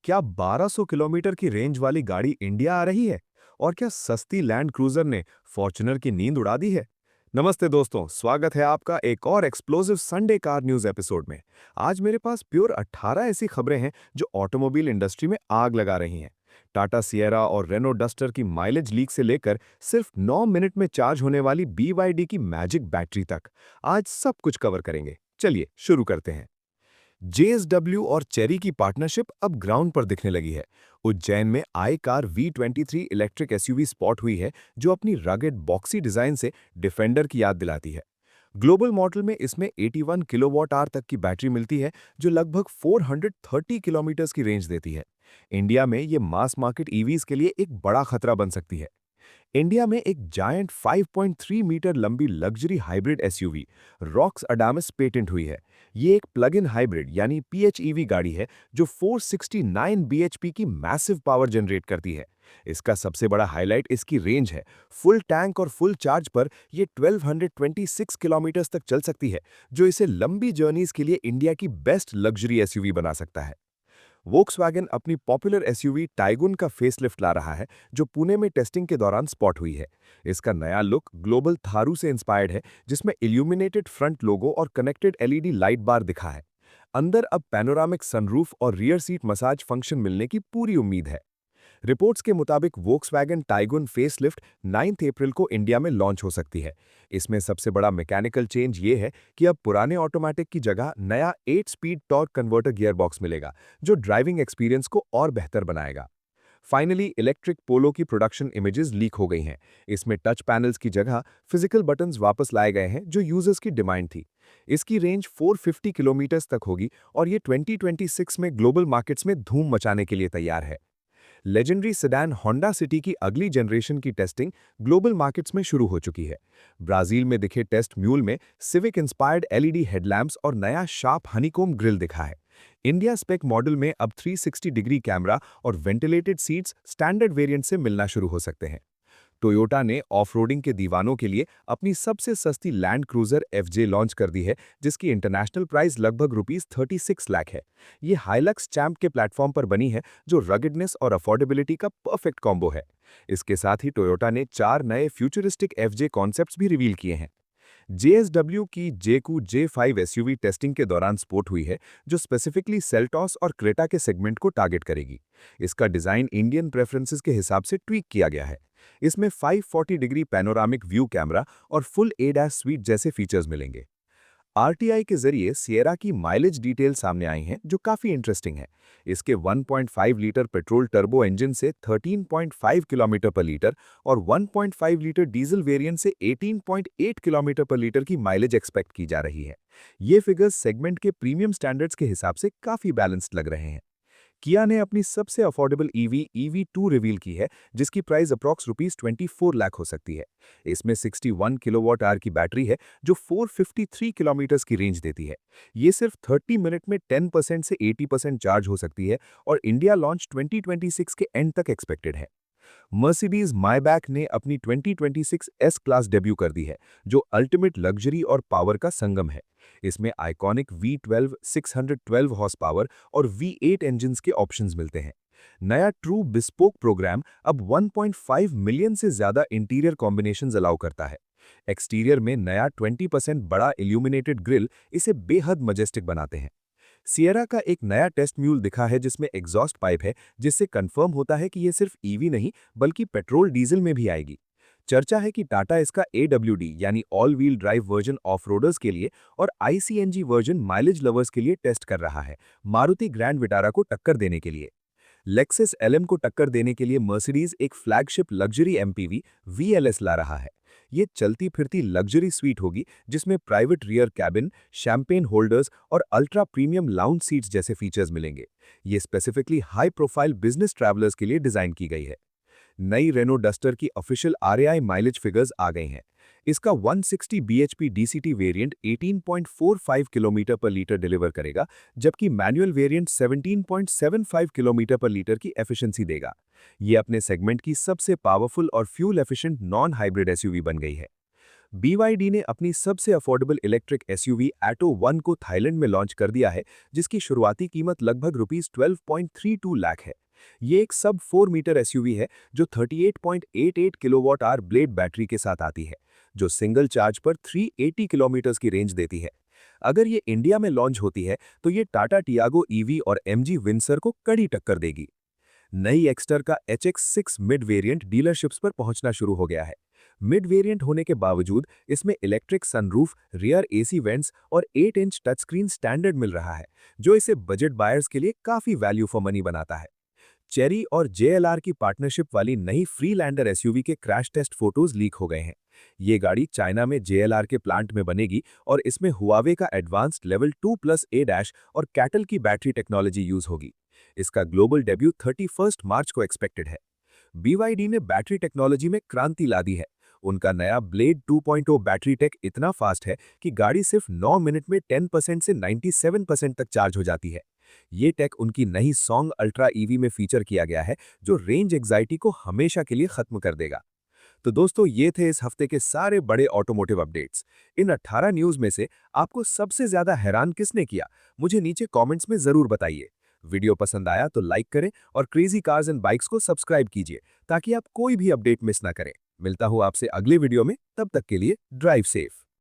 क्या 1200 किलोमीटर की रेंज वाली गाड़ी इंडिया आ रही है? और क्या सस्ती लैंड क्रूजर ने फॉर्च्यूनर की नींद उड़ा दी है? नमस्ते दोस्तों, स्वागत है आपका एक और explosive Sunday car news episode में। आज मेरे पास प्योर 18 ऐसी खबरें हैं जो ऑटोमोबाइल इंडस्ट्री में आग लगा रही हैं। टाटा सिएरा और रेनो डस्टर की माइलेज लीक से लेकर सिर्फ 9 मिनट में चार्ज होने वाली BYD की मैजिक बैटरी तक, आज सब कुछ कवर करेंगे। चलिए शुरू करते हैं। JSW और चेरी की पार्टनरशिप अब ग्राउंड पर दिखने लगी है। उज्जैन में आई car V23 electric SUV spot हुई है, जो अपनी रगेड बॉक्सी डिजाइन से डिफेंडर की याद दिलाती है। ग्लोबल मॉडल में इसमें 81 किलोवाट आवर तक की बैटरी मिलती है, जो लगभग 430 किलोमीटर्स की रेंज देती है। इंडिया में ये मास मार्केट EVs के लिए एक बड़ा खतरा बन सकती है। इंडिया में एक जायंट 5.3 मीटर लंबी luxury hybrid SUV Rox Adamas patent हुई है। ये एक प्लग इन हाइब्रिड यानी PHEV गाड़ी है जो 469 bhp की मैसिव पावर जनरेट करती है। इसका सबसे बड़ा हाईलाइट इसकी रेंज है। फुल टैंक और फुल चार्ज पर ये 1226 किलोमीटर तक चल सकती है, जो इसे लंबी जर्नीज के लिए इंडिया की बेस्ट लग्जरी एसयूवी बना सकता है। वोक्सवैगन अपनी पॉपुलर एसयूवी टाइगुन का फेसलिफ्ट ला रहा है, जो पुणे में टेस्टिंग के दौरान स्पॉट हुई है। इसका नया लुक ग्लोबल थारू से इंस्पायर्ड है, जिसमें इल्यूमिनेटेड फ्रंट लोगो और कनेक्टेड LED लाइट बार दिखा है। अंदर अब पैनोरामिक सनरूफ और रियर सीट मसाज फंक्शन मिलने की पूरी उम्मीद है। रिपोर्ट्स के मुताबिक वोक्सवैगन टाइगुन फेसलिफ्ट 9 अप्रैल को इंडिया में लॉन्च हो सकती है। इसमें सबसे बड़ा मैकेनिकल चेंज ये है कि अब पुराने ऑटोमेटिक की जगह नया 8 स्पीड टॉर्क कन्वर्टर गियरबॉक्स मिलेगा, जो ड्राइविंग एक्सपीरियंस को और बेहतर बनाएगा। फाइनली इलेक्ट्रिक पोलो की प्रोडक्शन इमेजेस लीक हो गई हैं। इसमें टच पैनल्स की जगह फिजिकल बटन्स वापस लाए गए हैं, जो यूजर्स की डिमांड थी। इसकी रेंज 450 किलोमीटर्स तक होगी और ये 2026 में ग्लोबल मार्केट्स में धूम मचाने के लिए तैयार है। लेजेंडरी सेडान होंडा सिटी की अगली जनरेशन की टेस्टिंग ग्लोबल मार्केट्स में शुरू हो चुकी है। ब्राजील में दिखे टेस्ट म्यूल में सिविक इंस्पायर्ड LED हेडलैम्प्स और नया शार्प हनीकोम ग्रिल दिखा है। इंडिया स्पेक मॉडल में अब 360 डिग्री कैमरा और वेंटिलेटेड सीट्स स्टैंडर्ड वेरिएंट से मिलना शुरू हो सकते हैं। टोयोटा ने ऑफ-रोडिंग के दीवानों के लिए अपनी सबसे सस्ती लैंड क्रूजर FJ लॉन्च कर दी है, जिसकी इंटरनेशनल प्राइस लगभग ₹36 लाख है। ये हाइलक्स चैंप के प्लेटफॉर्म पर बनी है, जो रगिडनेस और अफोर्डेबिलिटी का परफेक्ट कॉम्बो है। इसके साथ ही टोयोटा ने 4 नए फ्यूचरिस्टिक FJ कॉन्सेप्ट्स भी रिवील किए हैं। JSW की जेकू J5 SUV टेस्टिंग के दौरान स्पोर्ट हुई है, जो स्पेसिफिकली सेल्टॉस और क्रेटा के सेगमेंट को टारगेट करेगी। इसका डिजाइन इंडियन प्रेफरेंसेस के हिसाब से ट्वीक किया गया है। इसमें 540 डिग्री पैनोरामिक व्यू कैमरा और फुल ADAS स्वीट जैसे फीचर्स मिलेंगे। RTI के जरिए सिएरा की माइलेज डिटेल सामने आई हैं, जो काफ़ी इंटरेस्टिंग है। इसके 1.5 लीटर पेट्रोल टर्बो इंजन से 13.5 किलोमीटर पर लीटर और 1.5 लीटर डीजल वेरिएंट से 18.8 किलोमीटर पर लीटर की माइलेज एक्सपेक्ट की जा रही है। ये फिगर्स सेगमेंट के प्रीमियम स्टैंडर्ड्स के हिसाब से काफ़ी बैलेंस्ड लग रहे हैं। किया ने अपनी सबसे अफोर्डेबल EV EV2 रिवील की है, जिसकी प्राइस अप्रॉक्स ₹24 लाख हो सकती है। इसमें 61 किलोवाट आवर की बैटरी है, जो 453 किलोमीटर्स की रेंज देती है। ये सिर्फ 30 मिनट में 10% से 80% चार्ज हो सकती है और इंडिया लॉन्च 2026 के एंड तक एक्सपेक्टेड है। मर्सिडीज मायबैक ने अपनी 2026 एस क्लास डेब्यू कर दी है, जो अल्टीमेट लग्जरी और पावर का संगम है। इसमें आइकॉनिक V12 612 हॉर्स पावर और V8 इंजन्स के ऑप्शंस मिलते हैं। नया ट्रू बिस्पोक प्रोग्राम अब 1.5 मिलियन से ज्यादा इंटीरियर कॉम्बिनेशंस अलाउ करता है। एक्सटीरियर में नया 20% बड़ा इल्यूमिनेटेड ग्रिल इसे बेहद मजेस्टिक बनाते हैं। सिएरा का एक नया टेस्ट म्यूल दिखा है, जिसमें एग्जॉस्ट पाइप है, जिससे कंफर्म होता है कि यह सिर्फ EV नहीं बल्कि पेट्रोल डीजल में भी आएगी। चर्चा है कि टाटा इसका AWD यानी all wheel drive version of roaders के लिए और ICNG वर्जन माइलेज लवर्स के लिए टेस्ट कर रहा है, मारुति ग्रैंड विटारा को टक्कर देने के लिए। लेक्सिस LM को टक्कर देने के लिए मर्सिडीज एक फ्लैगशिप लग्जरी MPV VLS ला रहा है। ये चलती फिरती लग्जरी स्वीट होगी, जिसमें private rear cabin, champagne holders और अल्ट्रा प्रीमियम लाउंज सीट्स जैसे फीचर्स मिलेंगे। ये specifically high profile business travellers के लिए डिजाइन की गई है। नई रेनो डस्टर की ऑफिशियल RAI माइलेज फिगर्स आ गई हैं। इसका 160 bhp DCT वेरिएंट 18.45 किलोमीटर पर लीटर डिलीवर करेगा, जबकि मैनुअल वेरिएंट 17.75 किलोमीटर पर लीटर की एफिशिएंसी देगा। ये अपने सेगमेंट की सबसे पावरफुल और fuel efficient non hybrid SUV बन गई है। BYD ने अपनी सबसे अफोर्डेबल इलेक्ट्रिक एसयूवी एटो 1 को थाईलैंड में लॉन्च कर दिया है, जिसकी शुरुआती कीमत लगभग ₹12.32 लाख है। ये एक सब 4 मीटर एसयूवी है जो 38.88 किलोवाट आवर ब्लेड बैटरी के साथ आती है, जो सिंगल चार्ज पर 380 किलोमीटर की रेंज देती है। अगर ये इंडिया में लॉन्च होती है तो ये टाटा टियागो ईवी और MG विंसर को कड़ी टक्कर देगी। नई एक्स्टर का HX6 मिड वेरिएंट डीलरशिप्स पर पहुंचना शुरू हो गया है। मिड वेरिएंट होने के बावजूद इसमें electric sunroof, rear AC vents और 8 इंच टच स्क्रीन स्टैंडर्ड मिल रहा है, जो इसे बजट बायर्स के लिए काफी वैल्यू फॉर मनी बनाता है। चेरी और JLR की पार्टनरशिप वाली नई फ्रीलैंडर एसयूवी के क्रैश टेस्ट फोटोज लीक हो गए हैं। ये गाड़ी चाइना में JLR के प्लांट में बनेगी और इसमें हुआवे का एडवांस्ड लेवल 2+A- और कैटल की बैटरी टेक्नोलॉजी यूज होगी। इसका ग्लोबल डेब्यू 31 मार्च को एक्सपेक्टेड है। BYD ने बैटरी टेक्नोलॉजी में क्रांति ला दी है। उनका नया ब्लेड 2.0 बैटरी टेक इतना फास्ट है कि गाड़ी सिर्फ 9 मिनट में 10% से 97% तक चार्ज हो जाती है। ये टेक उनकी नई सॉन्ग अल्ट्रा ईवी में फीचर किया गया है, जो रेंज एग्जाइटी को हमेशा के लिए खत्म कर देगा। तो दोस्तों, ये थे इस हफ्ते के सारे बड़े ऑटोमोटिव अपडेट्स। इन 18 न्यूज में से आपको सबसे ज्यादा हैरान किसने किया, मुझे नीचे कमेंट्स में जरूर बताइए। वीडियो पसंद आया तो लाइक करें और क्रेजी कार्स एंड बाइक्स को सब्सक्राइब कीजिए ताकि आप कोई भी अपडेट मिस ना करें। मिलता हूं आपसे अगले वीडियो में, तब तक के लिए ड्राइव सेफ।